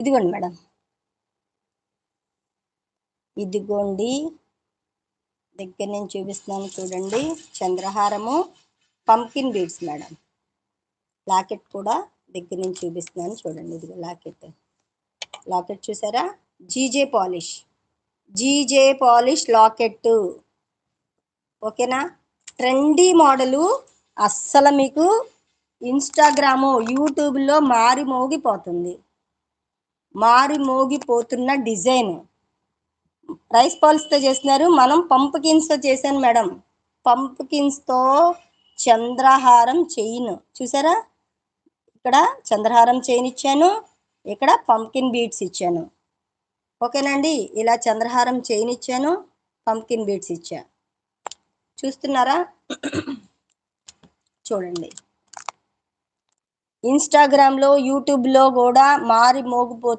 ఇదిగోండి మేడం, ఇదిగోండి దగ్గర నుంచి చూపిస్తున్నాను చూడండి. చంద్రహారము, పంకిన్ బీడ్స్ మేడం. లాకెట్ కూడా దగ్గర నుంచి చూపిస్తున్నాను చూడండి. ఇదిగో లాకెట్ చూసారా? GJ polish locket. ఓకేనా? Trendy model. అస్సలు మీకు ఇన్స్టాగ్రాము, యూట్యూబ్లో మారిమోగిపోతున్న డిజైన్. రైస్ పాల్స్తో చేస్తున్నారు, మనం పంప్కిన్స్తో చేశాను మేడం. పంప్కిన్స్తో చంద్రహారం చైన్ చూసారా? ఇక్కడ చంద్రహారం చైన్ ఇచ్చాను, ఇక్కడ పంప్కిన్ బీడ్స్ ఇచ్చాను. ఓకేనండి? ఇలా చంద్రహారం చైన్ ఇచ్చాను, పంప్కిన్ బీడ్స్ ఇచ్చా. చూస్తున్నారా? చూడండి. ఇన్స్టాగ్రామ్లో, యూట్యూబ్లో కూడా మారిమోగిపోతుంది.